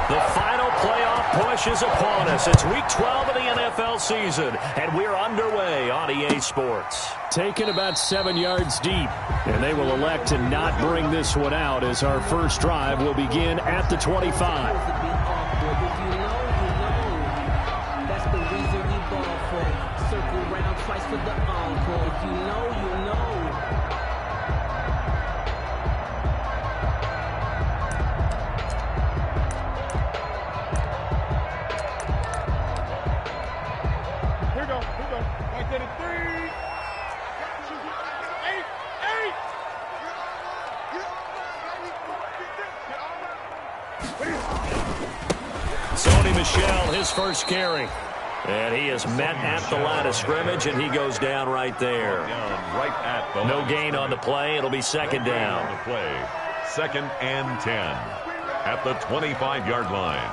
The final playoff push is upon us. It's Week 12 of the NFL season, and we're underway on EA Sports. Taken about 7 yards deep, and they will elect to not bring this one out as our first drive will begin at the 25. That's the reason we ball for. Circle round twice for the encore. If you know, you know. Here we go. Like that at 3. Sony Michel, his first carry. And he is met at the line of scrimmage, and he goes down right there. No gain on the play. It'll be second down. Second and 10 at the 25-yard line.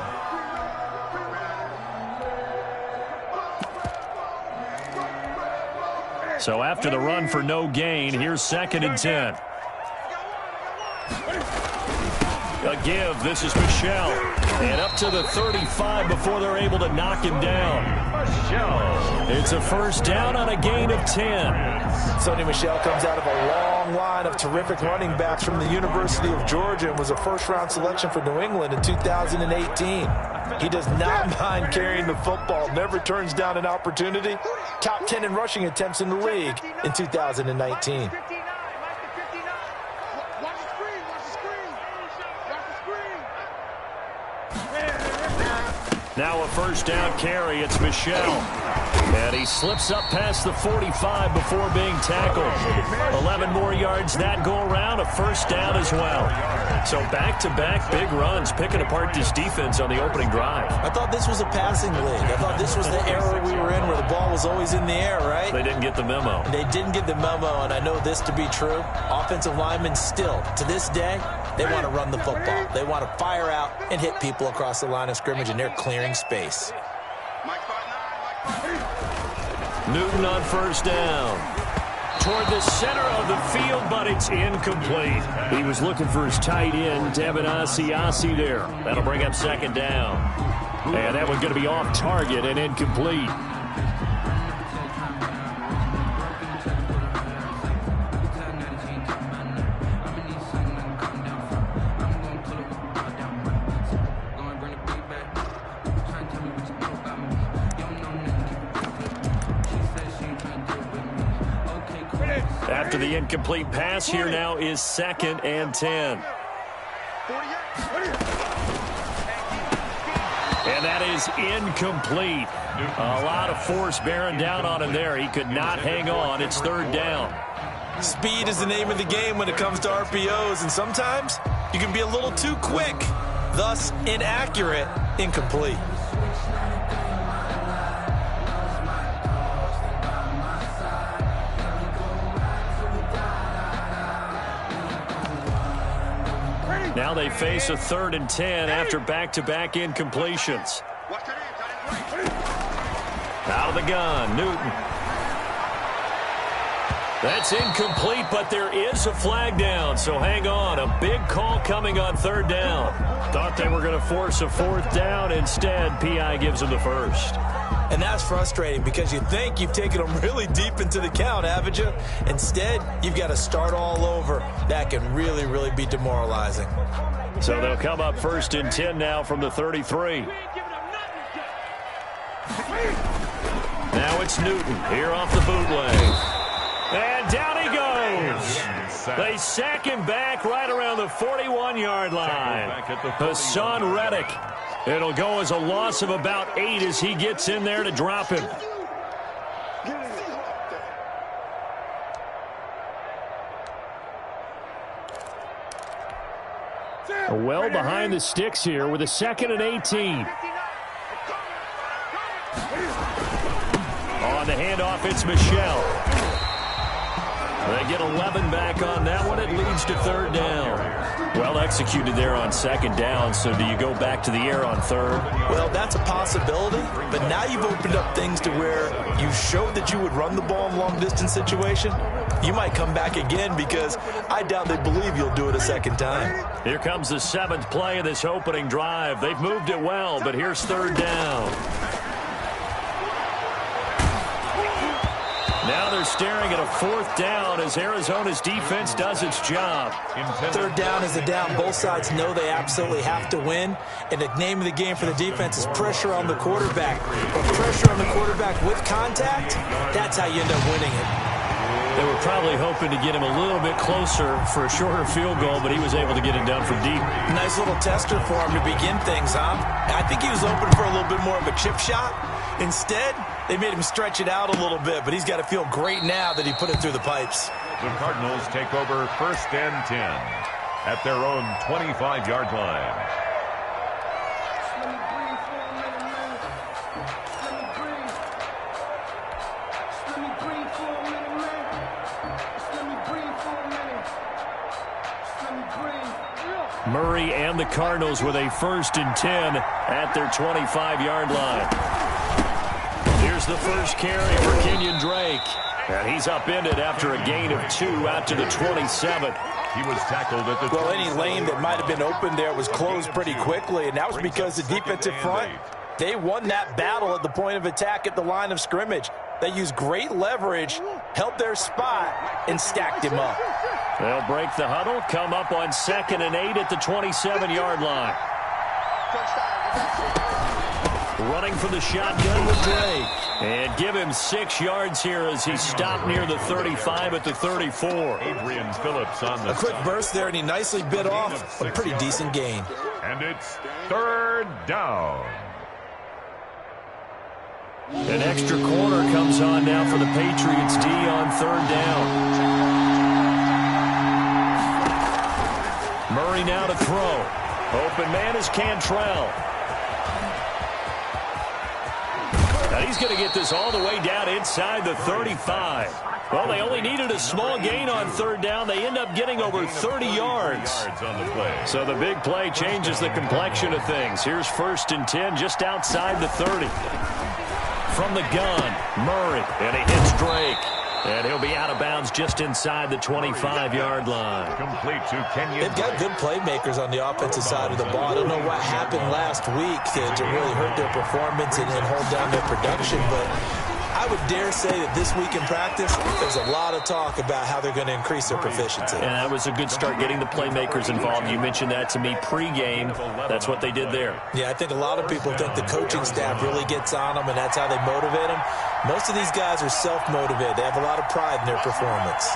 So after the run for no gain, here's second and 10. A give. This is Michel. And up to the 35 before they're able to knock him down. It's a first down on a gain of 10. Sony Michel comes out of a long line of terrific running backs from the University of Georgia and was a first-round selection for New England in 2018. He does not mind carrying the football, never turns down an opportunity. Top 10 in rushing attempts in the league in 2019. Now a first down carry. It's Michel. And he slips up past the 45 before being tackled. 11 more yards that go around. A first down as well. So back-to-back big runs, picking apart this defense on the opening drive. I thought this was a passing league. I thought this was the era we were in where the ball was always in the air, right? They didn't get the memo. They didn't get the memo, and I know this to be true. Offensive linemen still, to this day, they want to run the football. They want to fire out and hit people across the line of scrimmage, and they're clearing space. Newton on first down. Toward the center of the field, but it's incomplete. He was looking for his tight end, Devin Asiasi there. That'll bring up second down. And that one's going to be off target and incomplete. After the incomplete pass, here now is second and 10. And that is incomplete. A lot of force bearing down on him there. He could not hang on. It's third down. Speed is the name of the game when it comes to RPOs, and sometimes you can be a little too quick, thus inaccurate, incomplete. Now they face a third and 10 after back-to-back incompletions. Out of the gun, Newton. That's incomplete, but there is a flag down, so hang on. A big call coming on third down. Thought they were going to force a fourth down. Instead, P.I. gives them the first. And that's frustrating because you think you've taken them really deep into the count, haven't you? Instead, you've got to start all over. That can really, really be demoralizing. So they'll come up first and 10 now from the 33. Now it's Newton here off the bootleg. And down he goes. They sack him back right around the 41-yard line. Hassan Reddick. It'll go as a loss of about 8 as he gets in there to drop him. Well behind the sticks here with a second and 18. On the handoff, it's Michel. They get 11 back on that one. It leads to third down. Well executed there on second down. So do you go back to the air on third? Well, that's a possibility. But now you've opened up things to where you showed that you would run the ball in long-distance situation. you might come back again because I doubt they believe you'll do it a second time. Here comes the 7th play of this opening drive. They've moved it well, but here's 3rd down. Now they're staring at a 4th down as Arizona's defense does its job. 3rd down is a down. Both sides know they absolutely have to win. And the name of the game for the defense is pressure on the quarterback. But pressure on the quarterback with contact, that's how you end up winning it. They were probably hoping to get him a little bit closer for a shorter field goal, but he was able to get it done from deep. Nice little tester for him to begin things, huh? I think he was open for a little bit more of a chip shot. Instead, they made him stretch it out a little bit, but he's got to feel great now that he put it through the pipes. The Cardinals take over 1st and 10 at their own 25-yard line. Murray and the Cardinals with a 1st and 10 at their 25-yard line. Here's the first carry for Kenyon Drake. And he's upended after a gain of 2 out to the 27. He was tackled at the Well, any lane that might have been open there was closed pretty quickly, and that was because the defensive front, they won that battle at the point of attack at the line of scrimmage. They used great leverage, held their spot, and stacked him up. They'll break the huddle, come up on 2nd and 8 at the 27-yard line. Running for the shotgun with Drake. And give him 6 yards here as he stopped near the 35 at the 34. Adrian Phillips on the A quick burst there, and he nicely bit off a pretty decent gain. And it's 3rd down. An extra corner comes on now for the Patriots D on 3rd down. Murray now to throw. Open man is Cantrell. Now he's going to get this all the way down inside the 35. Well, they only needed a small gain on 3rd down. They end up getting over 30 yards. On the play. So the big play changes the complexion of things. Here's 1st and 10 just outside the 30. From the gun, Murray, and he hits Drake. And he'll be out of bounds just inside the 25-yard line. Complete to Kenyon. They've got good playmakers on the offensive side of the ball. I don't know what happened last week to really hurt their performance and hold down their production, but I would dare say that this week in practice, there's a lot of talk about how they're going to increase their proficiency. And that was a good start getting the playmakers involved. You mentioned that to me pregame. That's what they did there. Yeah, I think a lot of people think the coaching staff really gets on them, and that's how they motivate them. Most of these guys are self-motivated. They have a lot of pride in their performance.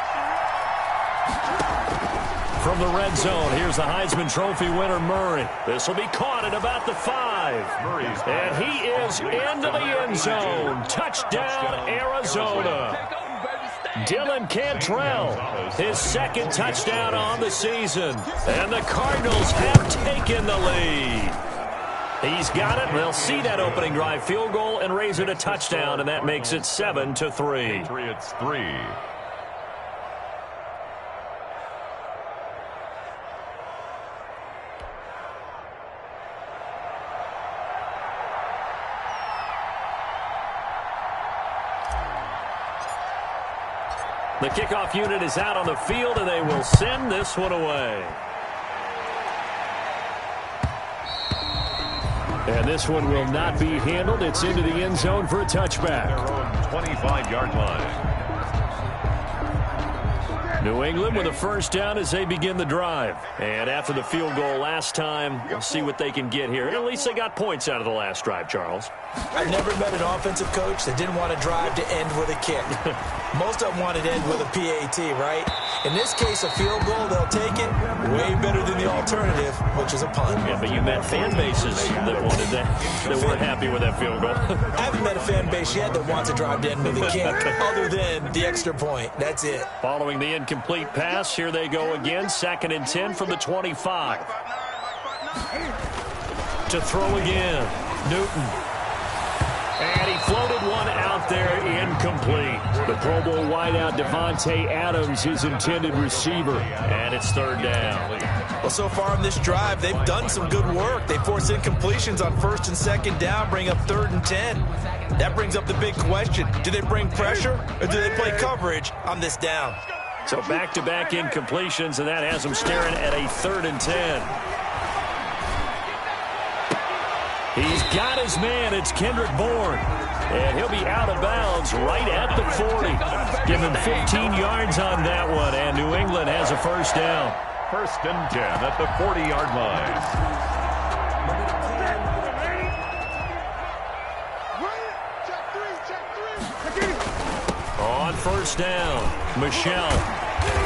From the red zone, here's the Heisman Trophy winner, Murray. This will be caught at about the 5. And he is into the end zone. Touchdown, Arizona. Dylan Cantrell, his 2nd touchdown on the season. And the Cardinals have taken the lead. He's got it. They'll see that opening drive field goal and raise it a touchdown, and that makes it 7-3. Patriots 3. The kickoff unit is out on the field, and they will send this one away. And this one will not be handled. It's into the end zone for a touchback. Their own 25-yard line. New England with a 1st down as they begin the drive. And after the field goal last time, we'll see what they can get here. At least they got points out of the last drive, Charles. I've never met an offensive coach that didn't want to drive to end with a kick. Most of them wanted to end with a PAT, right? In this case, a field goal, they'll take it. Way better than the alternative, which is a punt. Yeah, but you met fan bases that wanted that weren't happy with that field goal. I haven't met a fan base yet that wants to drive to end with a kick, other than the extra point. That's it. Following the incomplete pass, here they go again. 2nd and 10 from the 25. To throw again, Newton. And he floated one out there, incomplete. The Pro Bowl wideout Devontae Adams, his intended receiver. And it's 3rd down. Well, so far on this drive, they've done some good work. They forced incompletions on 1st and 2nd down, bring up 3rd and 10. That brings up the big question. Do they bring pressure or do they play coverage on this down? So back-to-back incompletions, and that has them staring at a 3rd and 10. He's got his man. It's Kendrick Bourne. And he'll be out of bounds right at the 40. Give him 15 yards on that one, and New England has a first down. 1st and 10 at the 40-yard line. On first down, Michel.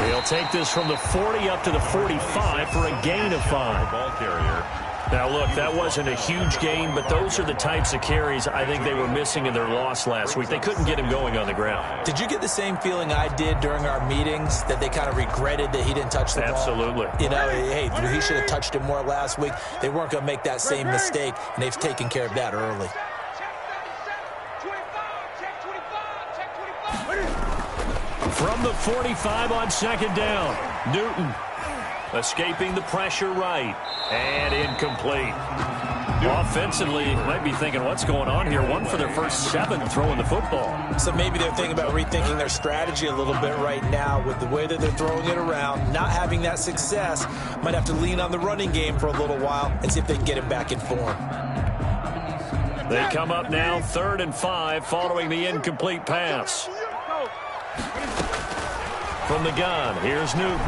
He'll take this from the 40 up to the 45 for a gain of 5. Ball carrier. Now, look, that wasn't a huge gain, but those are the types of carries I think they were missing in their loss last week. They couldn't get him going on the ground. Did you get the same feeling I did during our meetings, that they kind of regretted that he didn't touch the ball? Absolutely. You know, hey, he should have touched it more last week. They weren't going to make that same mistake, and they've taken care of that early. From the 45 on 2nd down, Newton escaping the pressure right, and incomplete. Offensively, you might be thinking, what's going on here? 1 for their first 7 throwing the football. So maybe they're thinking about rethinking their strategy a little bit right now with the way that they're throwing it around, not having that success. Might have to lean on the running game for a little while and see if they can get it back in form. They come up now, 3rd and 5, following the incomplete pass. From the gun, here's Newton.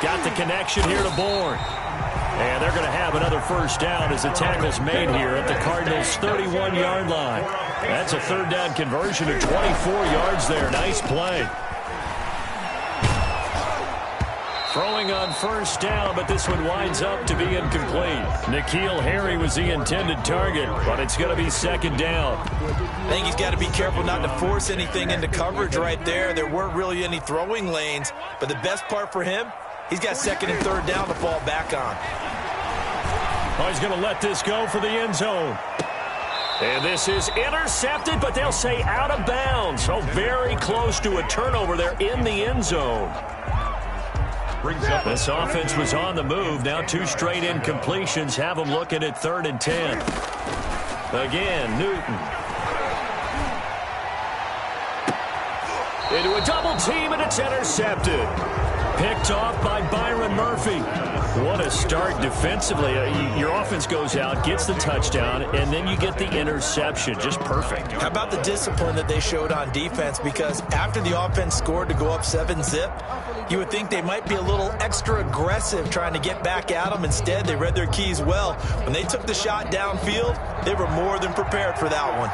Got the connection here to Bourne. And they're going to have another first down as the tackle's made here at the Cardinals' 31-yard line. That's a 3rd down conversion of 24 yards there. Nice play. Throwing on first down, but this one winds up to be incomplete. N'Keal Harry was the intended target, but it's going to be 2nd down. I think he's got to be careful not to force anything into coverage right there. There weren't really any throwing lanes, but the best part for him, he's got 2nd and 3rd down to fall back on. Oh, he's going to let this go for the end zone. And this is intercepted, but they'll say out of bounds. So very close to a turnover there in the end zone. This offense was on the move. Now 2 straight incompletions have them looking at 3rd and 10. Again, Newton. Into a double team, and it's intercepted. Picked off by Byron Murphy. What a start defensively. Your offense goes out, gets the touchdown, and then you get the interception. Just perfect. How about the discipline that they showed on defense? Because after the offense scored to go up 7-zip, you would think they might be a little extra aggressive trying to get back at them. Instead, they read their keys well. When they took the shot downfield, they were more than prepared for that one.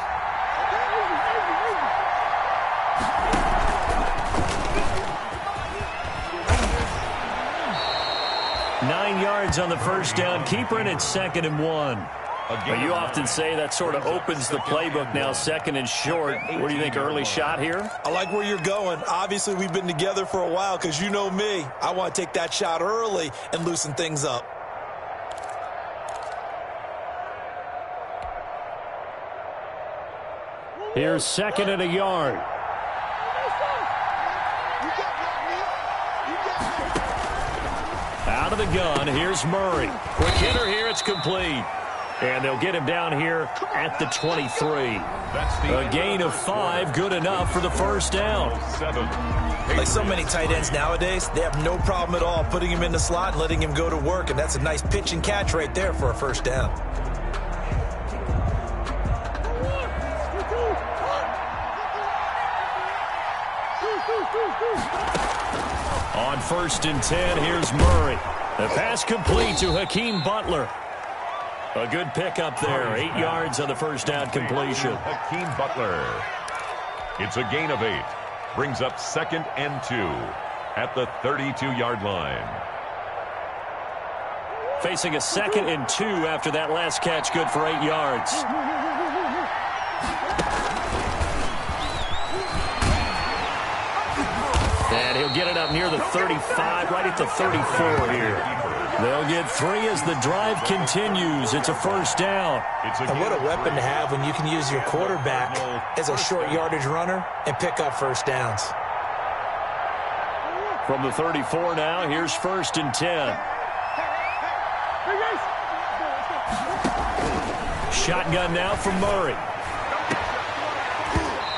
On the first down, keeper, and it's 2nd and 1. Well, you often say that sort of opens the playbook now, 2nd and short. What do you think, early shot here? I like where you're going. Obviously, we've been together for a while because you know me. I want to take that shot early and loosen things up. Here's 2nd and a yard. Out of the gun, here's Murray. Quick hitter here, it's complete. And they'll get him down here at the 23. A gain of 5, good enough for the first down. Like so many tight ends nowadays, they have no problem at all putting him in the slot and letting him go to work. And that's a nice pitch and catch right there for a first down. On 1st and 10, here's Murray. The pass complete to Hakeem Butler. A good pickup there. 8 yards on the first down completion. Hakeem Butler. It's a gain of 8. Brings up 2nd and 2 at the 32-yard line. Facing a 2nd and 2 after that last catch. Good for 8 yards. And he'll get it up near the 35, right at the 34 here. They'll get 3 as the drive continues. It's a first down. And what a weapon to have when you can use your quarterback as a short yardage runner and pick up first downs. From the 34 now, here's 1st and 10. Shotgun now from Murray.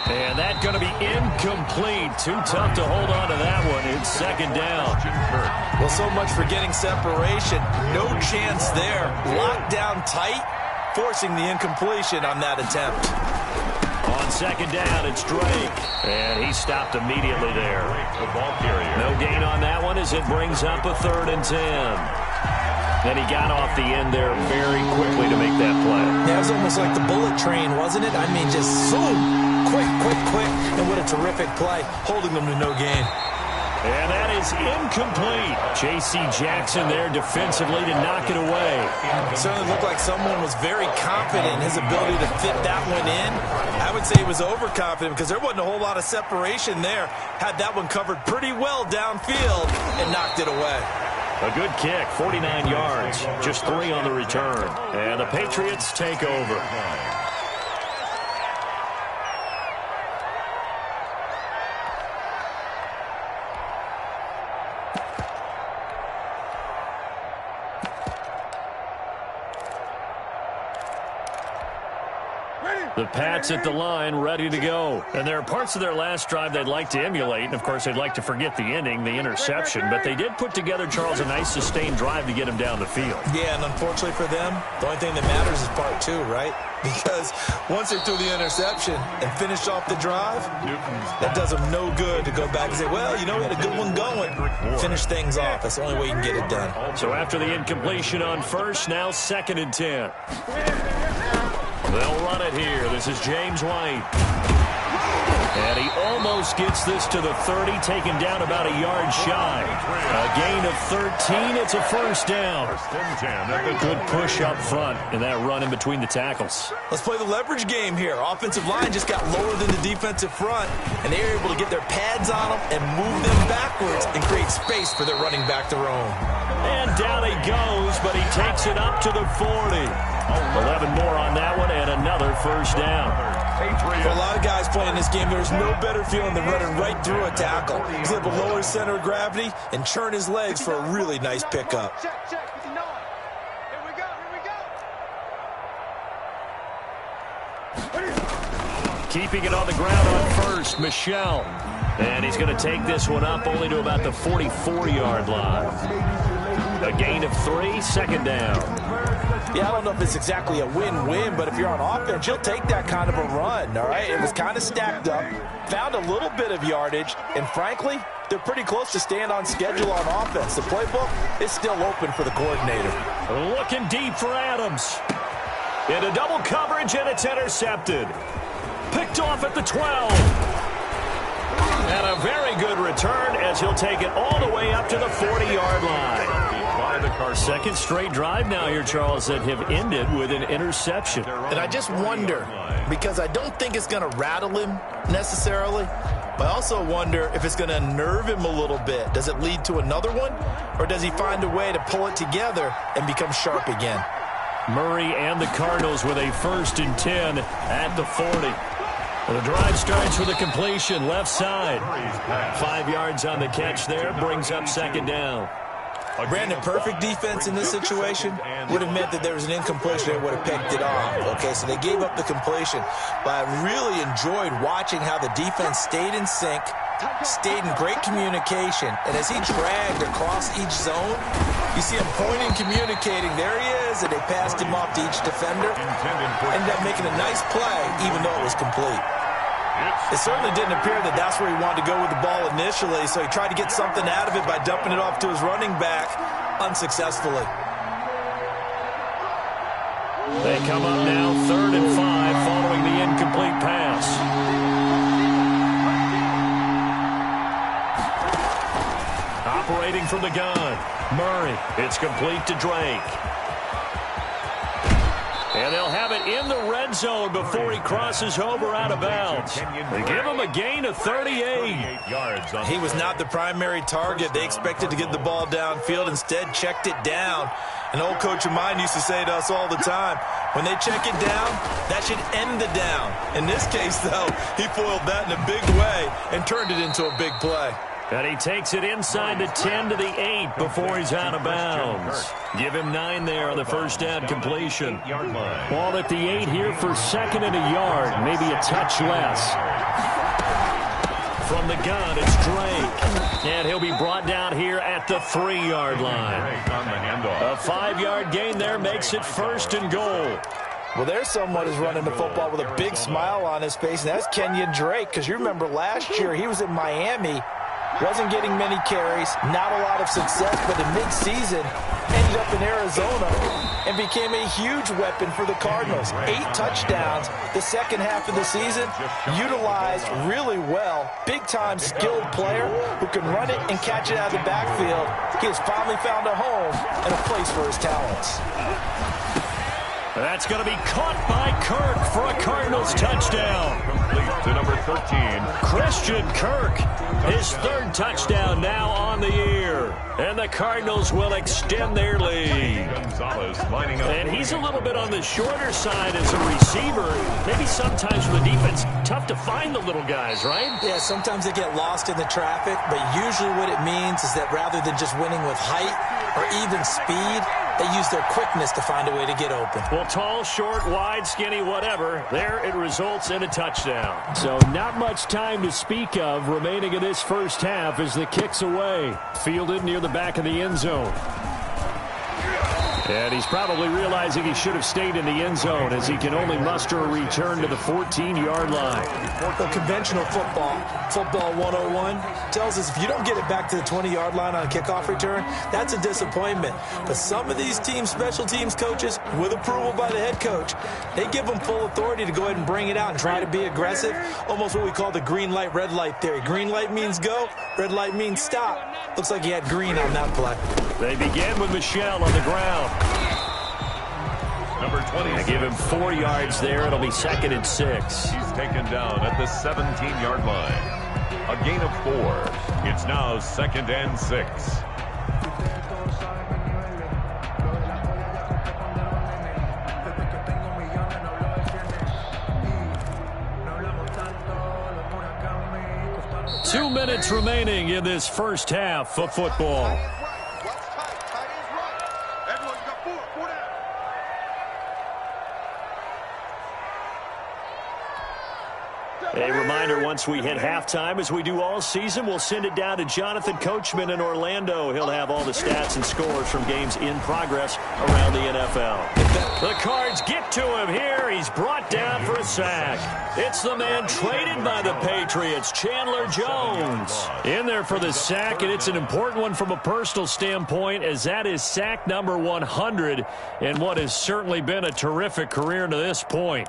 And that's going to be incomplete. Too tough to hold on to that one. It's 2nd down. Well, so much for getting separation. No chance there. Locked down tight, forcing the incompletion on that attempt. On 2nd down, it's Drake. And he stopped immediately there. The ball carrier. No gain on that one as it brings up a 3rd and 10. Then he got off the end there very quickly to make that play. Yeah, it was almost like the bullet train, wasn't it? I mean, just zoom. Quick, and what a terrific play, holding them to no gain. And that is incomplete. J.C. Jackson there defensively to knock it away. It certainly looked like someone was very confident in his ability to fit that one in. I would say he was overconfident because there wasn't a whole lot of separation there. Had that one covered pretty well downfield and knocked it away. A good kick, 49 yards, just 3 on the return. And the Patriots take over. The Pats at the line, ready to go. And there are parts of their last drive they'd like to emulate. And, of course, they'd like to forget the ending, the interception. But they did put together, Charles, a nice sustained drive to get him down the field. Yeah, and unfortunately for them, the only thing that matters is part 2, right? Because once they threw the interception and finished off the drive, that does them no good to go back and say, well, you know, we had a good one going. Finish things off. That's the only way you can get it done. So after the incompletion on 1st, now 2nd and 10. They'll run it here. This is James White. And he almost gets this to the 30, taken down about a yard shy. A gain of 13. It's a 1st down. A good push up front in that run in between the tackles. Let's play the leverage game here. Offensive line just got lower than the defensive front, and they were able to get their pads on them and move them backwards and create space for their running back to roam. And down he goes, but he takes it up to the 40. 11 more on that one, and another 1st down. For a lot of guys playing this game, there's no better feeling than running right through a tackle. He's able to lower his center of gravity and churn his legs for a really nice pickup. Check. You know it. Here we go. Keeping it on the ground on 1st, Michel. And he's going to take this one up only to about the 44-yard line. A gain of 3, 2nd down. Yeah, I don't know if it's exactly a win-win, but if you're on offense, you'll take that kind of a run, all right? It was kind of stacked up, found a little bit of yardage, and frankly, they're pretty close to staying on schedule on offense. The playbook is still open for the coordinator. Looking deep for Adams. Into double coverage, and it's intercepted. Picked off at the 12. And a very good return as he'll take it all the way up to the 40-yard line. 2nd straight drive now here, Charles, that have ended with an interception. And I just wonder, because I don't think it's going to rattle him necessarily, but I also wonder if it's going to unnerve him a little bit. Does it lead to another one, or does he find a way to pull it together and become sharp again? Murray and the Cardinals with a 1st and 10 at the 40. The drive starts with a completion, left side. 5 yards on the catch there, brings up 2nd down. Brandon, perfect defense in this situation would have meant that there was an incompletion and would have picked it off. Okay, so they gave up the completion. But I really enjoyed watching how the defense stayed in sync, stayed in great communication, and as he dragged across each zone, you see him pointing, communicating. There he is, and they passed him off to each defender. Ended up making a nice play, even though it was complete. It certainly didn't appear that that's where he wanted to go with the ball initially, so he tried to get something out of it by dumping it off to his running back unsuccessfully. They come up now 3rd and 5 following the incomplete pass. Operating from the gun, Murray. It's complete to Drake. And they'll have it in the red zone before he crosses over out of bounds. They give him a gain of 38. He was not the primary target. They expected to get the ball downfield. Instead, checked it down. An old coach of mine used to say to us all the time, when they check it down, that should end the down. In this case, though, he foiled that in a big way and turned it into a big play. And he takes it inside the 10 to the 8 before he's out of bounds. Give him 9 there on the first down completion. Ball at the 8 here for 2nd and a yard, maybe a touch less. From the gun, it's Drake. And he'll be brought down here at the 3-yard line. A 5-yard gain there makes it 1st and goal. Well, there's someone who's running the football with a big smile on his face, and that's Kenyon Drake, because you remember last year he was in Miami, wasn't getting many carries, not a lot of success, but in mid-season ended up in Arizona and became a huge weapon for the Cardinals. 8 touchdowns the second half of the season, utilized really well. Big-time skilled player who can run it and catch it out of the backfield. He has finally found a home and a place for his talents. That's going to be caught by Kirk for a Cardinals touchdown. Complete to number 13. Christian Kirk, his 3rd touchdown now on the year. And the Cardinals will extend their lead. Gonzalez lining up. And he's a little bit on the shorter side as a receiver. Maybe sometimes for the defense, tough to find the little guys, right? Yeah, sometimes they get lost in the traffic, but usually what it means is that rather than just winning with height or even speed, they use their quickness to find a way to get open. Well, tall, short, wide, skinny, whatever, there it results in a touchdown. So not much time to speak of remaining in this first half as the kick's away. Fielded near the back of the end zone. And he's probably realizing he should have stayed in the end zone as he can only muster a return to the 14-yard line. Well, conventional football 101, tells us if you don't get it back to the 20-yard line on a kickoff return, that's a disappointment. But some of these special teams coaches, with approval by the head coach, they give them full authority to go ahead and bring it out and try to be aggressive, almost what we call the green light, red light theory. Green light means go, red light means stop. Looks like he had green on that play. They begin with Michel on the ground. Number 20. They give him 4 yards there. It'll be 2nd and 6. He's taken down at the 17-yard line. A gain of 4. It's now 2nd and 6. Two minutes remaining in this first half of football. A reminder, once we hit halftime, as we do all season, we'll send it down to Jonathan Coachman in Orlando. He'll have all the stats and scores from games in progress around the NFL. The Cards get to him here. He's brought down for a sack. It's the man traded by the Patriots, Chandler Jones. In there for the sack, and it's an important one from a personal standpoint, as that is sack number 100 in what has certainly been a terrific career to this point.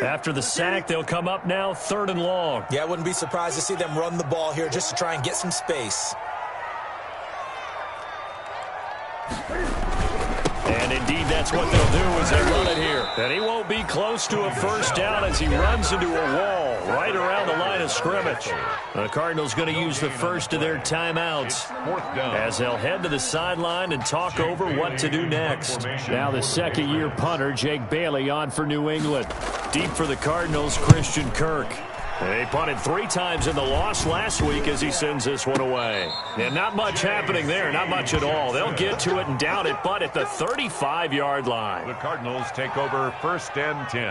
After the sack, they'll come up now 3rd and long. Yeah, I wouldn't be surprised to see them run the ball here just to try and get some space. And indeed, that's what they'll do as they run it here. And he won't be close to a first down as he runs into a wall right around the line of scrimmage. The Cardinals going to use the first of their timeouts as they'll head to the sideline and talk over what to do next. Now the second-year punter, Jake Bailey, on for New England. Deep for the Cardinals, Christian Kirk. They punted 3 times in the loss last week as he sends this one away. And not much happening there, not much at all. They'll get to it and down it, but at the 35-yard line. The Cardinals take over 1st and 10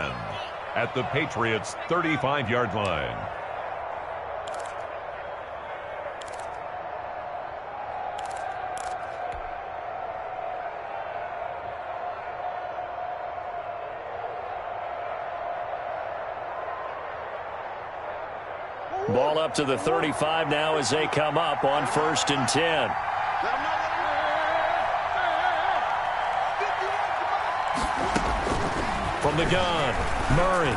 at the Patriots' 35-yard line. Ball up to the 35 now as they come up on 1st and 10. From the gun, Murray.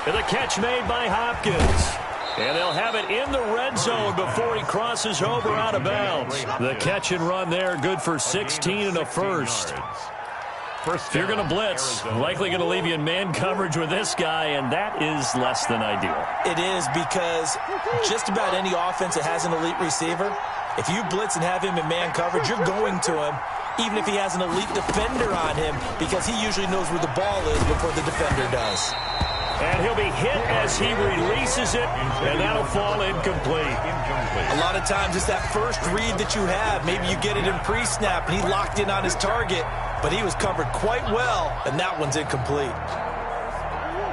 And the catch made by Hopkins. And they'll have it in the red zone before he crosses over out of bounds. The catch and run there, good for 16 and a first. If you're going to blitz, likely going to leave you in man coverage with this guy, and that is less than ideal. It is, because just about any offense that has an elite receiver, if you blitz and have him in man coverage, you're going to him even if he has an elite defender on him, because he usually knows where the ball is before the defender does. And he'll be hit as he releases it, and that'll fall incomplete. A lot of times it's that first read that you have. Maybe you get it in pre-snap, and he locked in on his target, but he was covered quite well, and that one's incomplete.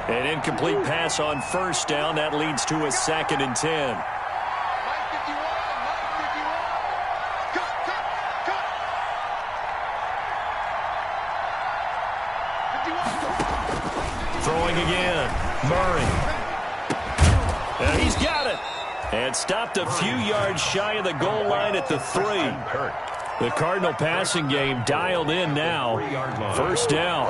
An incomplete pass on first down. That leads to a 2nd and 10. Throwing again. Murray. And he's got it. And stopped a few yards shy of the goal line at the 3. The Cardinal passing game dialed in now. First down.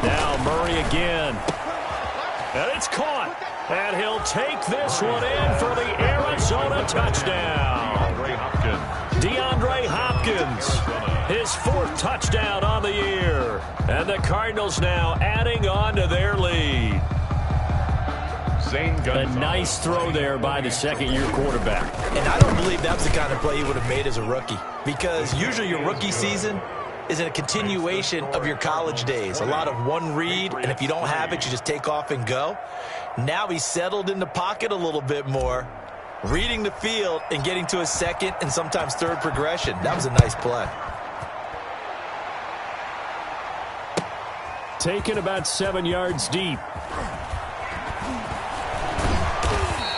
Now Murray again. And it's caught. And he'll take this one in for the Arizona touchdown. DeAndre Hopkins. His 4th touchdown on the year. And the Cardinals now adding on to their lead. A nice throw there by the second-year quarterback. And I don't believe that's the kind of play he would have made as a rookie, because usually your rookie season is a continuation of your college days. A lot of one read, and if you don't have it, you just take off and go. Now he's settled in the pocket a little bit more, reading the field and getting to his 2nd and sometimes 3rd progression. That was a nice play. Taken about 7 yards deep.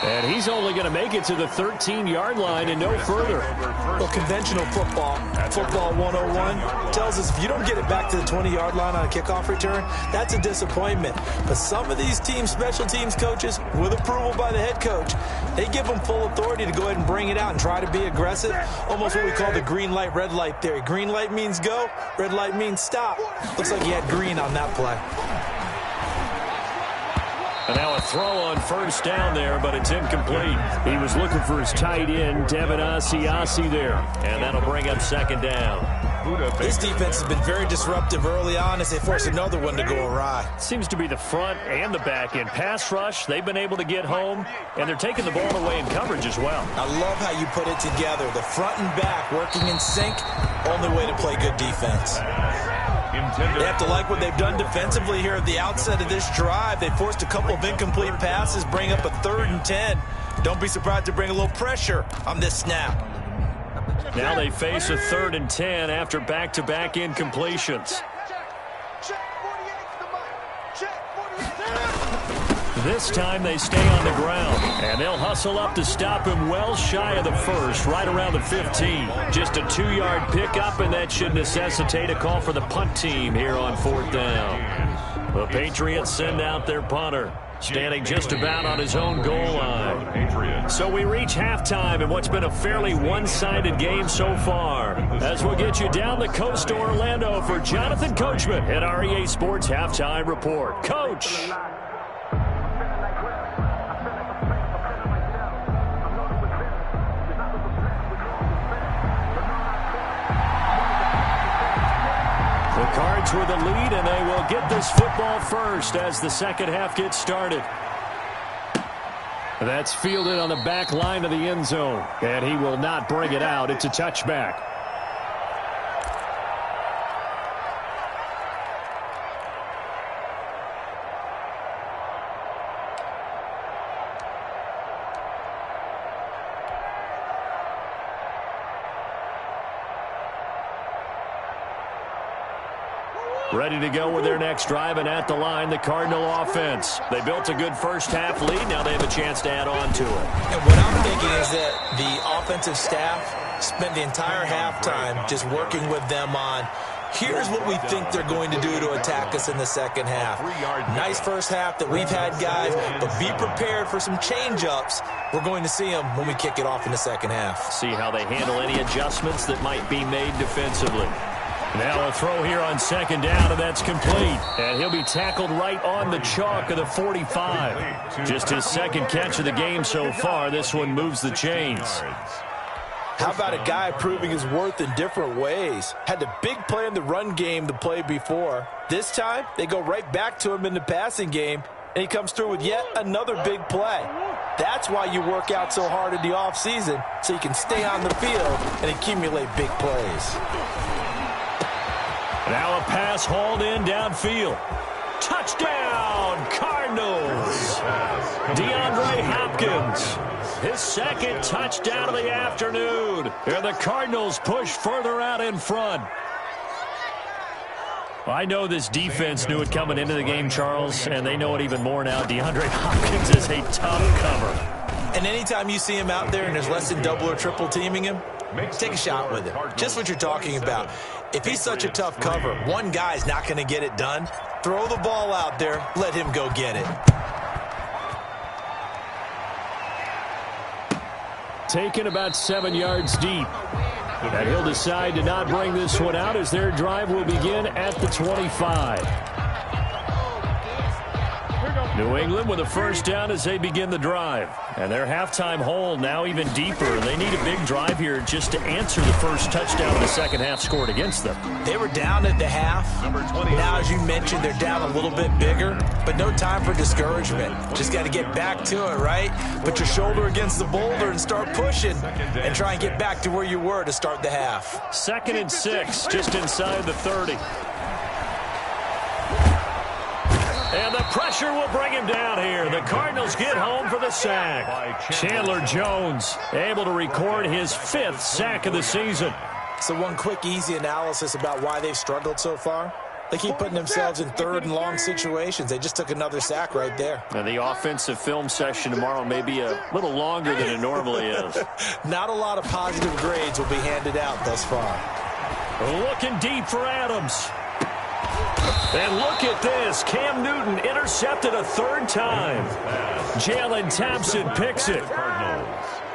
And he's only going to make it to the 13-yard line and no further. Well, conventional football 101, tells us if you don't get it back to the 20-yard line on a kickoff return, that's a disappointment. But some of these special teams coaches, with approval by the head coach, they give them full authority to go ahead and bring it out and try to be aggressive. Almost what we call the green light, red light theory. Green light means go, red light means stop. Looks like he had green on that play. And now a throw on first down there, but it's incomplete. He was looking for his tight end, Devin Asiasi there. And that'll bring up 2nd down. This defense has been very disruptive early on as they force another one to go awry. Seems to be the front and the back end. Pass rush, they've been able to get home, and they're taking the ball away in coverage as well. I love how you put it together. The front and back working in sync, only way to play good defense. They have to like what they've done defensively here at the outset of this drive. They forced a couple of incomplete passes, bring up a 3rd and 10. Don't be surprised to bring a little pressure on this snap. Now they face a 3rd and 10 after back-to-back incompletions. This time they stay on the ground, and they'll hustle up to stop him well shy of the 1st, right around the 15. Just a 2-yard pickup, and that should necessitate a call for the punt team here on 4th down. The Patriots send out their punter, standing just about on his own goal line. So we reach halftime in what's been a fairly one-sided game so far. As we'll get you down the coast to Orlando for Jonathan Coachman at REA Sports Halftime Report. Coach! The Cards with the lead, and they will get this football first as the second half gets started. That's fielded on the back line of the end zone, and he will not bring it out. It's a touchback. Ready to go with their next drive, and at the line, the Cardinal offense. They built a good first-half lead. Now they have a chance to add on to it. And what I'm thinking is that the offensive staff spent the entire halftime just working with them on, here's what we think they're going to do to attack us in the second half. Nice first half that we've had, guys, but be prepared for some change-ups. We're going to see them when we kick it off in the second half. See how they handle any adjustments that might be made defensively. Now a throw here on second down, and that's complete. And he'll be tackled right on the chalk of the 45. Just his second catch of the game so far. This one moves the chains. How about a guy proving his worth in different ways? Had the big play in the run game the play before. This time, they go right back to him in the passing game, and he comes through with yet another big play. That's why you work out so hard in the offseason, so you can stay on the field and accumulate big plays. Now a pass hauled in downfield. Touchdown, Cardinals. DeAndre Hopkins, his second touchdown of the afternoon. And the Cardinals push further out in front. I know this defense knew it coming into the game, Charles, and they know it even more now. DeAndre Hopkins is a tough cover. And anytime you see him out there and there's less than double or triple teaming him, take a shot with him. Just what you're talking about. If he's such a tough cover, one guy's not going to get it done. Throw the ball out there. Let him go get it. Taken about 7 yards deep. And he'll decide to not bring this one out as their drive will begin at the 25. New England with a first down as they begin the drive. And their halftime hole now even deeper. They need a big drive here just to answer the first touchdown the second half scored against them. They were down at the half. Now, as you mentioned, they're down a little bit bigger, but no time for discouragement. Just got to get back to it, right? Put your shoulder against the boulder and start pushing and try and get back to where you were to start the half. 2nd and 6, just inside the 30. And the pressure will bring him down here. The Cardinals get home for the sack. Chandler Jones able to record his 5th sack of the season. So one quick, easy analysis about why they've struggled so far. They keep putting themselves in 3rd and long situations. They just took another sack right there. And the offensive film session tomorrow may be a little longer than it normally is. Not a lot of positive grades will be handed out thus far. Looking deep for Adams. And look at this. Cam Newton intercepted a 3rd time. Jalen Thompson picks it.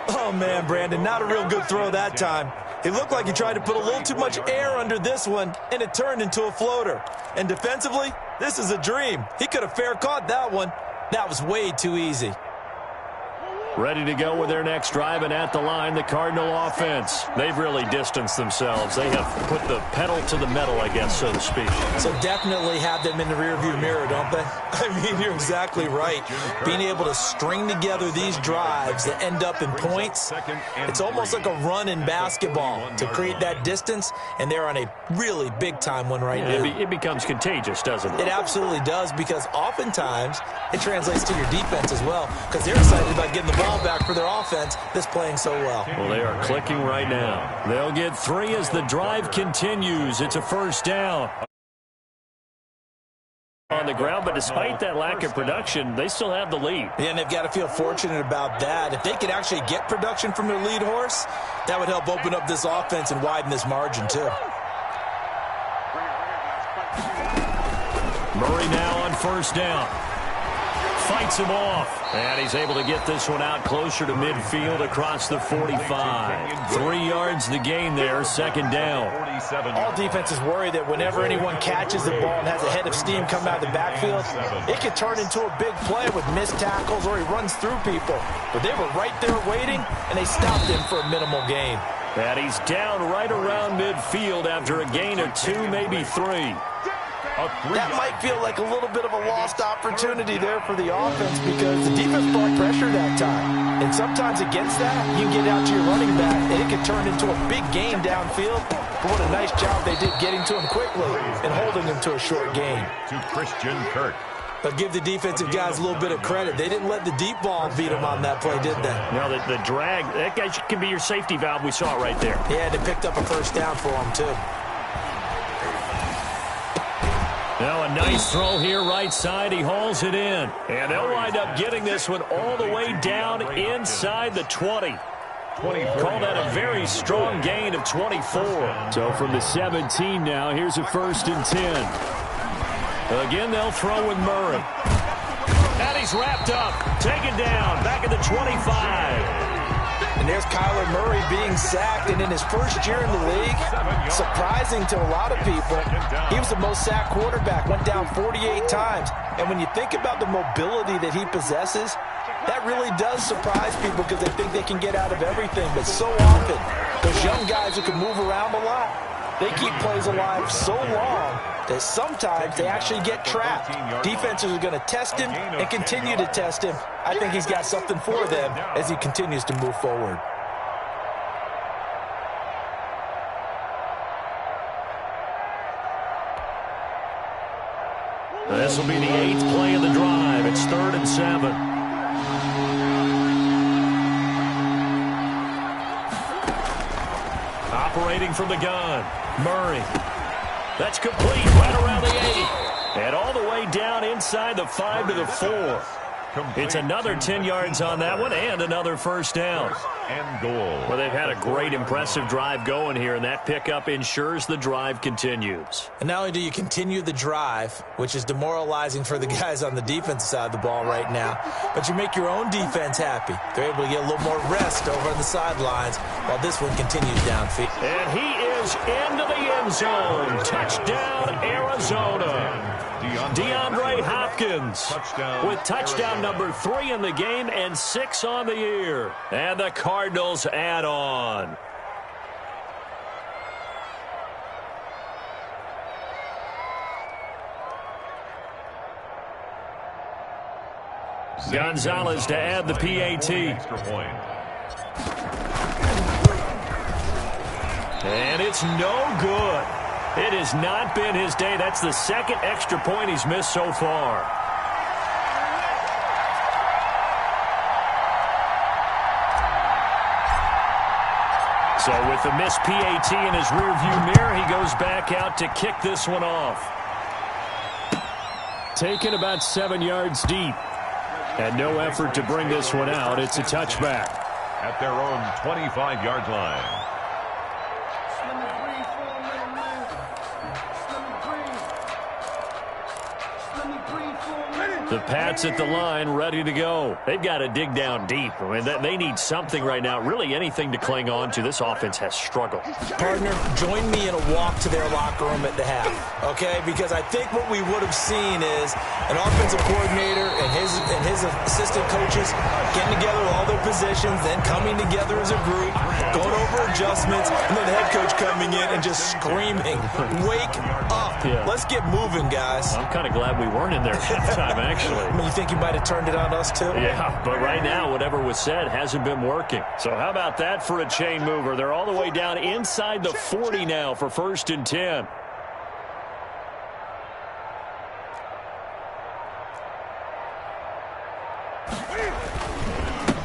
Oh, man, Brandon, not a real good throw that time. It looked like he tried to put a little too much air under this one, and it turned into a floater. And defensively, this is a dream. He could have fair caught that one. That was way too easy. Ready to go with their next drive, and at the line, the Cardinal offense. They've really distanced themselves. They have put the pedal to the metal, I guess, so to speak. So definitely have them in the rearview mirror, don't they? I mean, you're exactly right. Being able to string together these drives that end up in points, it's almost like a run in basketball to create that distance, and they're on a really big-time one right now. It becomes contagious, doesn't it? It absolutely does, because oftentimes it translates to your defense as well, because they're excited about getting the ball back for their offense that's playing so well. Well, they are clicking right now. They'll get 3 as the drive continues. It's a first down on the ground, but despite that lack of production, they still have the lead. Yeah, and they've got to feel fortunate about that. If they could actually get production from their lead horse, that would help open up this offense and widen this margin too. Murray now on first down. Fights him off. And he's able to get this one out closer to midfield across the 45. 3 yards the gain there, second down. All defenses worry that whenever anyone catches the ball and has a head of steam come out of the backfield, it could turn into a big play with missed tackles or he runs through people. But they were right there waiting, and they stopped him for a minimal gain. And he's down right around midfield after a gain of 2, maybe 3. That might feel like a little bit of a lost opportunity there for the offense because the defense brought pressure that time. And sometimes against that, you can get out to your running back, and it could turn into a big gain downfield. But what a nice job they did getting to him quickly and holding him to a short gain. To Christian Kirk. But give the defensive guys a little bit of credit. They didn't let the deep ball beat them on that play, did they? No, the drag, that guy can be your safety valve. We saw it right there. Yeah, they picked up a first down for him, too. Now a nice throw here right side. He hauls it in. And they'll wind up getting this one all the way down inside the 20. Call that a very strong gain of 24. So from the 17 now, here's a 1st and 10. Again, they'll throw with Murray. And he's wrapped up. Taken down. Back at the 25. And there's Kyler Murray being sacked, and in his first year in the league, surprising to a lot of people, he was the most sacked quarterback, went down 48 times. And when you think about the mobility that he possesses, that really does surprise people because they think they can get out of everything. But so often, those young guys who can move around a lot, they keep plays alive so long that sometimes they actually get trapped. Defenses are going to test him and continue to test him. I think he's got something for them as he continues to move forward. This will be the 8th play of the drive. It's 3rd and 7. Operating from the gun, Murray. That's complete right around the 8. And all the way down inside the 5 to the 4. It's another 10 yards on that one and another first down. And goal. Well, they've had a great, impressive drive going here, and that pickup ensures the drive continues. And not only do you continue the drive, which is demoralizing for the guys on the defensive side of the ball right now, but you make your own defense happy. They're able to get a little more rest over on the sidelines while this one continues downfield. And he is into the end zone. Touchdown, Arizona. DeAndre Hopkins with touchdown number 3 in the game and 6 on the year. And the Cardinals add on. Gonzalez to add the PAT. And it's no good. It has not been his day. That's the 2nd extra point he's missed so far. So with the missed PAT in his rearview mirror, he goes back out to kick this one off. Taken about 7 yards deep. And no effort to bring this one out. It's a touchback. At their own 25-yard line. The Pats at the line, ready to go. They've got to dig down deep. I mean, they need something right now, really anything to cling on to. This offense has struggled. Partner, join me in a walk to their locker room at the half, okay? Because I think what we would have seen is an offensive coordinator and his assistant coaches getting together all their positions, then coming together as a group, going over adjustments, and then the head coach coming in and just screaming, "Wake up. Yeah. Let's get moving, guys." I'm kind of glad we weren't in there at halftime, actually. I mean, you think you might have turned it on us, too? Yeah, but right now, whatever was said hasn't been working. So how about that for a chain mover? They're all the way down inside the 40 now for 1st and 10.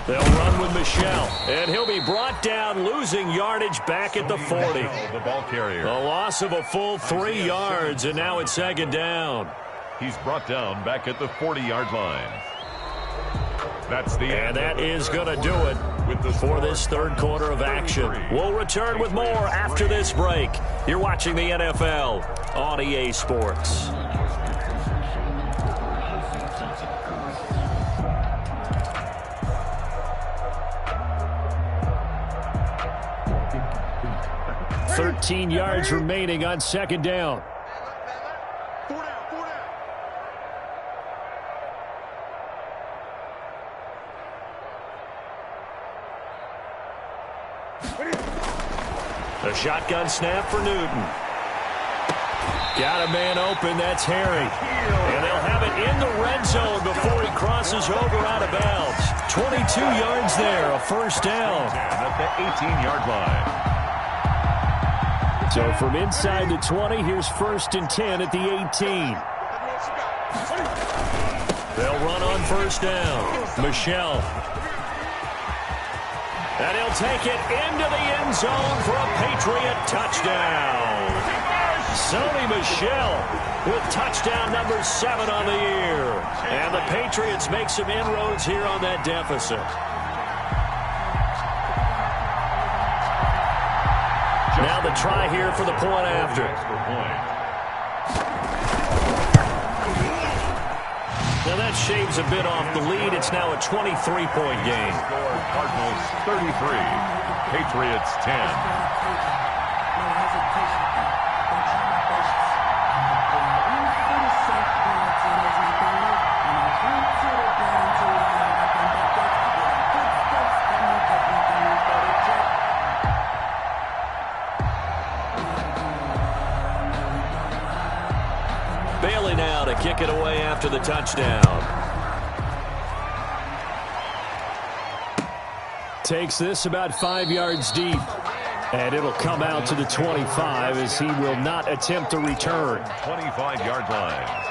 They'll run with Michel, and he'll be brought down, losing yardage back at the 40. The ball carrier. A loss of a full 3 yards, and now it's 2nd down. He's brought down back at the 40-yard line. That's the And that is going to do it for this 3rd quarter of action. We'll return with more after this break. You're watching the NFL on EA Sports. $13 yards remaining on 2nd down. A shotgun snap for Newton. Got a man open. That's Harry. And they'll have it in the red zone before he crosses over out of bounds. 22 yards there, a first down. At the 18-yard line. So from inside the 20, here's 1st and 10 at the 18. They'll run on first down. Michel. And he'll take it into the end zone for a Patriot touchdown. Sony Michel with touchdown number 7 on the year. And the Patriots make some inroads here on that deficit. Now the try here for the point after. Now that shaves a bit off the lead. It's now a 23-point game. Cardinals 33, Patriots 10. now to kick it away after the touchdown. Takes this about 5 yards deep. And it'll come out to the 25 as he will not attempt to return. 25-yard line.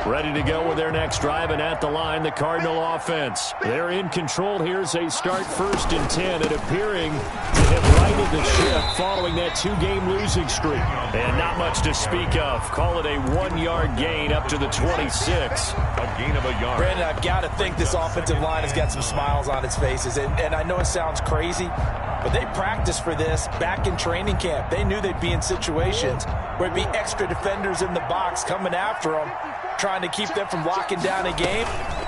Ready to go with their next drive, and at the line, the Cardinal offense. They're in control. Here's a start 1st and 10, and appearing to have righted the ship following that 2-game losing streak. And not much to speak of. Call it a 1-yard gain up to the 26. A gain of a yard. Brandon, I've got to think this offensive line has got some smiles on its faces. And I know it sounds crazy, but they practiced for this back in training camp. They knew they'd be in situations where it'd be extra defenders in the box coming after them, trying to keep them from locking down a game.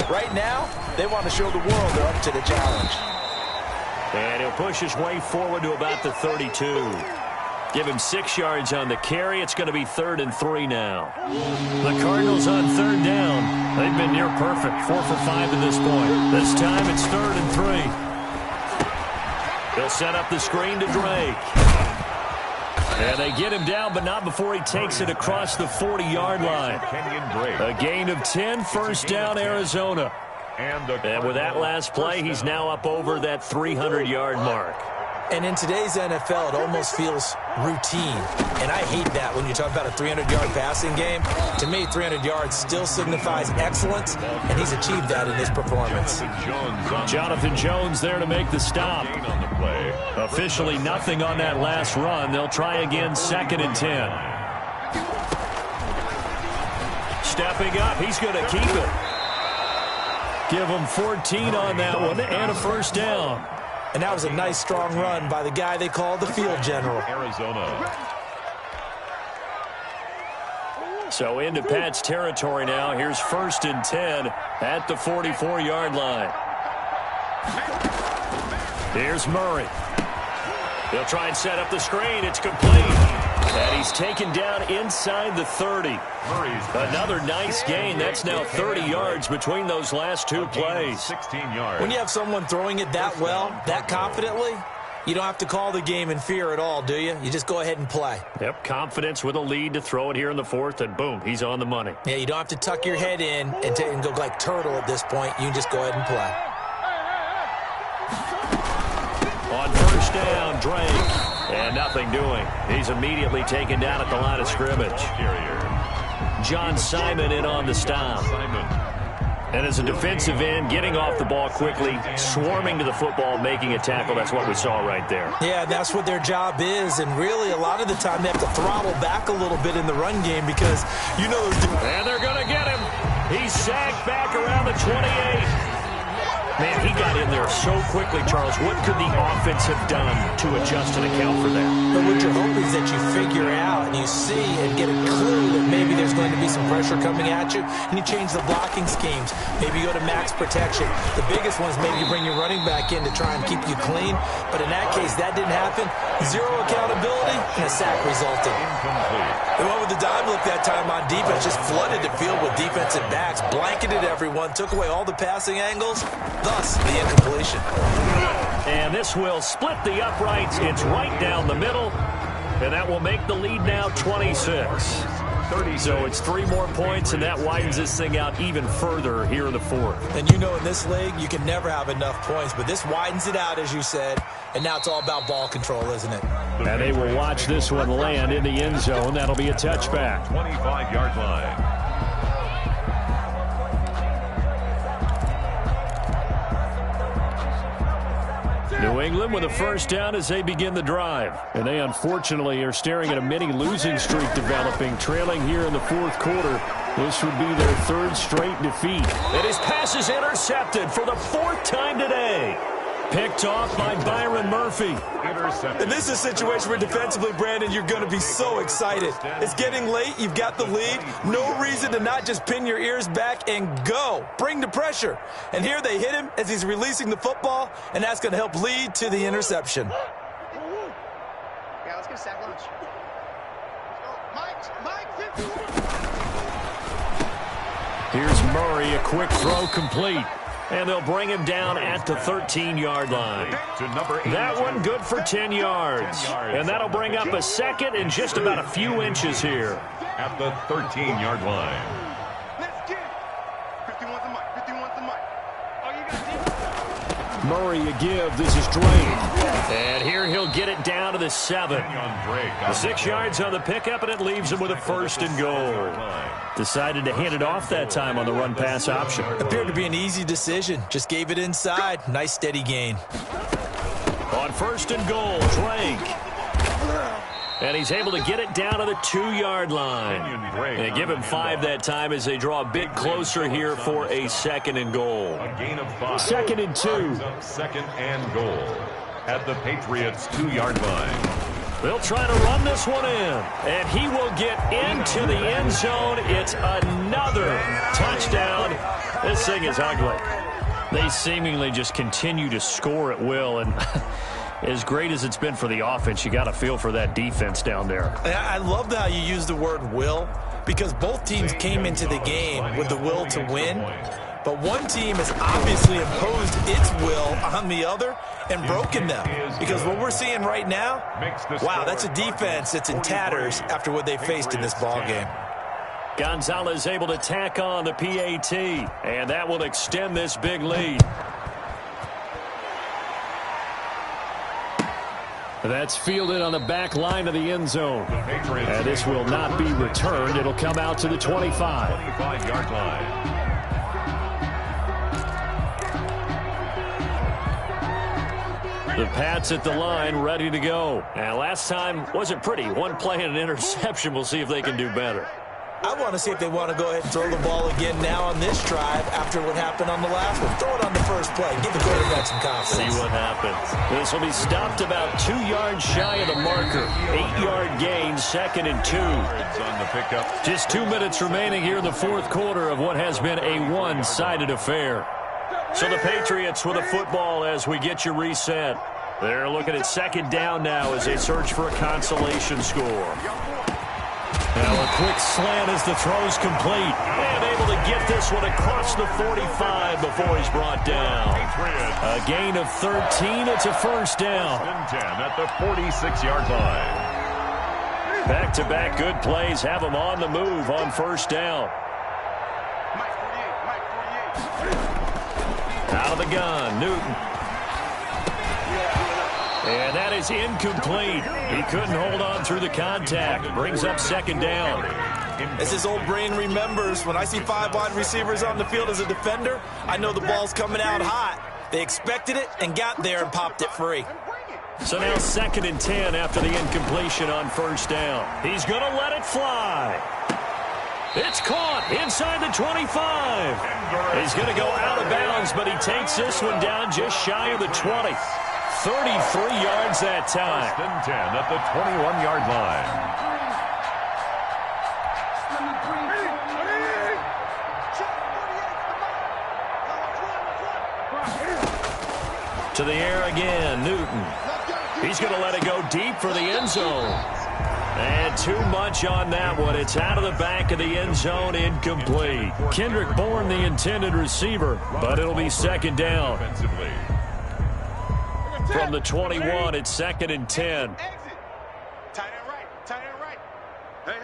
Right now, they want to show the world they're up to the challenge. And he'll push his way forward to about the 32. Give him 6 yards on the carry. It's going to be 3rd and 3 now. The Cardinals on 3rd down. They've been near perfect, 4 for 5 to this point. This time it's 3rd and 3. They'll set up the screen to Drake. And they get him down, but not before he takes it across the 40-yard line. A gain of 10, 1st down, Arizona. And with that last play, he's now up over that 300-yard mark. And in today's NFL, it almost feels routine. And I hate that when you talk about a 300-yard passing game. To me, 300 yards still signifies excellence, and he's achieved that in his performance. Jonathan Jones there to make the stop. Officially nothing on that last run. They'll try again, 2nd and 10. Stepping up, he's going to keep it. Give him 14 on that one and a 1st down. And that was a nice, strong run by the guy they call the field general. Arizona. So into Pat's territory now. Here's 1st and 10 at the 44-yard line. Here's Murray. They'll try and set up the screen. It's complete. And he's taken down inside the 30. Another nice gain. That's now 30 yards between those last 2 plays. 16 yards. When you have someone throwing it that well, that confidently, you don't have to call the game in fear at all, do you? You just go ahead and play. Yep, confidence with a lead to throw it here in the 4th, and boom, he's on the money. Yeah, you don't have to tuck your head in and go like turtle at this point. You can just go ahead and play. On 1st down, Drake. And nothing doing. He's immediately taken down at the line of scrimmage. John Simon in on the stop. And as a defensive end, getting off the ball quickly, swarming to the football, making a tackle. That's what we saw right there. Yeah, that's what their job is. And really, a lot of the time, they have to throttle back a little bit in the run game because, you know... And they're going to get him. He's sagged back around the 28. Man, he got in there so quickly, Charles. What could the offense have done to adjust and account for that? But what you're hoping is that you figure out and you see and get a clue that maybe there's going to be some pressure coming at you, and you change the blocking schemes. Maybe you go to max protection. The biggest one is maybe you bring your running back in to try and keep you clean. But in that case, that didn't happen. Zero accountability, and a sack resulted. They went with the dime look that time on defense, just flooded the field with defensive backs, blanketed everyone, took away all the passing angles. Thus, the incompletion. And this will split the uprights. It's right down the middle. And that will make the lead now 26. So it's 3 more points, and that widens this thing out even further here in the 4th. And you know in this league, you can never have enough points. But this widens it out, as you said. And now it's all about ball control, isn't it? And they will watch this one land in the end zone. That'll be a touchback. 25-yard line. New England with a 1st down as they begin the drive. And they unfortunately are staring at a mini losing streak developing, trailing here in the 4th quarter. This would be their 3rd straight defeat. And his pass is intercepted for the 4th time today. Picked off by Byron Murphy. And this is a situation where defensively, Brandon, you're going to be so excited. It's getting late. You've got the lead. No reason to not just pin your ears back and go. Bring the pressure. And here they hit him as he's releasing the football, and that's going to help lead to the interception. Yeah, let's get a sack lunch. Let's go. Mike, 50. Here's Murray, a quick throw complete. And they'll bring him down at the 13-yard line. That one good for 10 yards. And that'll bring up a second and just about a few inches here. At the 13-yard line. Let's get it. 51's the mic. 51's the mic. Oh, you got it. Murray a give. This is Drake. And here he'll get it down to the 7. The 6 yards on the pickup, and it leaves him with a 1st and goal. Decided to hand it off that time on the run-pass option. Appeared to be an easy decision. Just gave it inside. Nice steady gain. On 1st and goal, Drake. And he's able to get it down to the 2-yard line. And give him 5 that time as they draw a bit closer here for a 2nd and goal. A gain of 5. 2nd and 2. 2nd and goal at the Patriots' 2-yard line. They'll try to run this one in. And he will get into the end zone. It's another touchdown. This thing is ugly. They seemingly just continue to score at will. And as great as it's been for the offense, you got to feel for that defense down there. I love how you use the word will, because both teams came into the game with the will to win. But one team has obviously imposed its will on the other and broken them. Because what we're seeing right now, wow, that's a defense that's in tatters after what they faced in this ballgame. Gonzalez able to tack on the PAT, and that will extend this big lead. That's fielded on the back line of the end zone. And this will not be returned. It'll come out to the 25. 25-yard line. The Pats at the line, ready to go. And last time wasn't pretty. One play and an interception. We'll see if they can do better. I want to see if they want to go ahead and throw the ball again now on this drive after what happened on the last one. Throw it on the first play. Give the quarterback some confidence. See what happens. This will be stopped about 2 yards shy of the marker. 8-yard gain, 2nd and 2. On the pickup. Just 2 minutes remaining here in the 4th quarter of what has been a one-sided affair. So the Patriots with a football as we get you reset. They're looking at 2nd down now as they search for a consolation score. Now a quick slant as the throw's complete. And able to get this one across the 45 before he's brought down. A gain of 13. It's a 1st down. 10 at the 46-yard line. Back-to-back good plays have him on the move on 1st down. Out of the gun, Newton. And that is incomplete. He couldn't hold on through the contact. Brings up 2nd down. As his old brain remembers, when I see 5 wide receivers on the field as a defender, I know the ball's coming out hot. They expected it and got there and popped it free. So now 2nd and 10 after the incompletion on 1st down. He's going to let it fly. It's caught inside the 25. He's going to go out of bounds, but he takes this one down just shy of the 20. 33 yards that time. 1st and 10 at the 21-yard line. To the air again, Newton. He's going to let it go deep for the end zone. And too much on that one. It's out of the back of the end zone, incomplete. Kendrick Bourne, the intended receiver, but it'll be 2nd down. From the 21, it's 2nd and 10. Exit. Tight end right. Tight end right. Hey.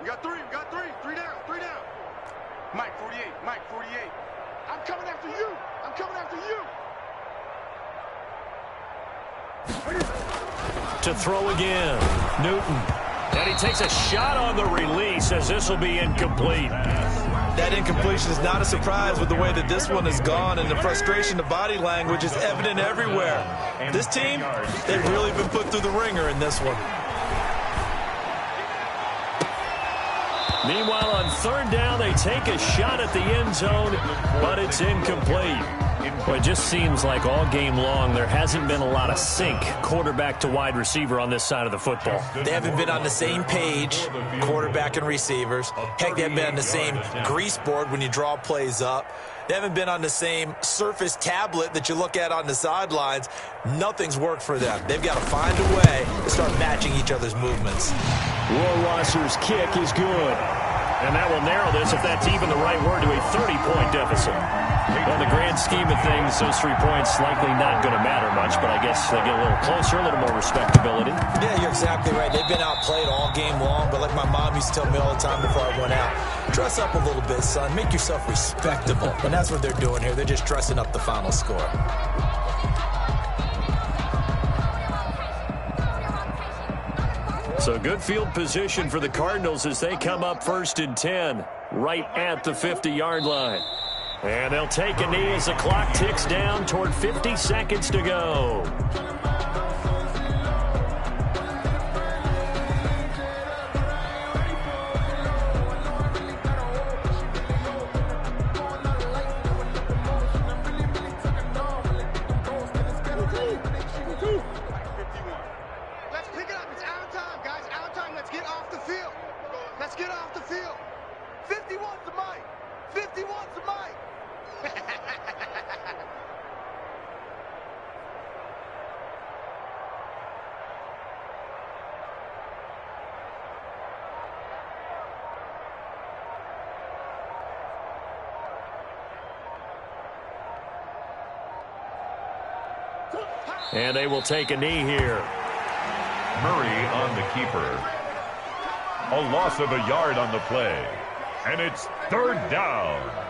We got 3. We got 3. 3 down. 3 down. Mike 48. Mike 48. I'm coming after you. I'm coming after you. To throw again, Newton. And he takes a shot on the release as this will be incomplete. That incompletion is not a surprise with the way that this one has gone, and the frustration, the body language is evident everywhere. This team, they've really been put through the ringer in this one. Meanwhile, on 3rd down, they take a shot at the end zone, but it's incomplete. Well, it just seems like all game long there hasn't been a lot of sync quarterback to wide receiver on this side of the football. They haven't been on the same page, quarterback and receivers. Heck, they haven't been on the same grease board when you draw plays up. They haven't been on the same Surface tablet that you look at on the sidelines. Nothing's worked for them. They've got to find a way to start matching each other's movements. Rohrwasser's kick is good. And that will narrow this, if that's even the right word, to a 30-point deficit. Patriots. Well, in the grand scheme of things, those 3 points likely not going to matter much, but I guess they get a little closer, a little more respectability. Yeah, you're exactly right. They've been outplayed all game long, but like my mom used to tell me all the time before I went out, dress up a little bit, son. Make yourself respectable. And that's what they're doing here. They're just dressing up the final score. So good field position for the Cardinals as they come up 1st and 10, right at the 50-yard line. And they'll take a knee as the clock ticks down toward 50 seconds to go. Let's pick it up. It's out of time, guys. Out of time. Let's get off the field. Let's get off the field. 51's the mic. 51's the mic. And they will take a knee here. Murray on the keeper. A loss of a yard on the play. And it's 3rd down.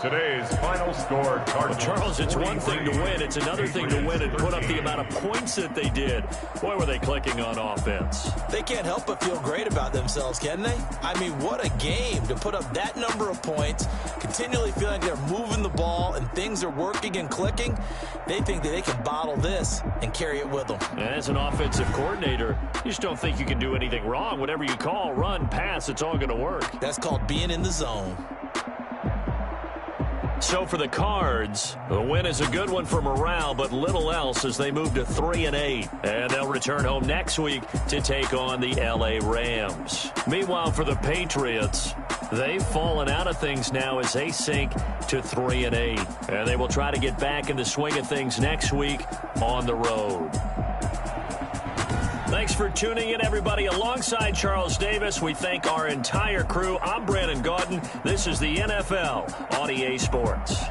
Today's final score, Cardinals. Well, Charles, it's one thing to win. It's another thing to win and put up the amount of points that they did. Boy, were they clicking on offense. They can't help but feel great about themselves, can they? I mean, what a game to put up that number of points, continually feeling like they're moving the ball and things are working and clicking. They think that they can bottle this and carry it with them. And as an offensive coordinator, you just don't think you can do anything wrong. Whatever you call, run, pass, it's all going to work. That's called being in the zone. So for the Cards, the win is a good one for morale, but little else as they move to 3-8. And they'll return home next week to take on the LA Rams. Meanwhile, for the Patriots, they've fallen out of things now as they sink to 3-8. And they will try to get back in the swing of things next week on the road. Thanks for tuning in, everybody. Alongside Charles Davis, we thank our entire crew. I'm Brandon Gaudin. This is the NFL on EA Sports.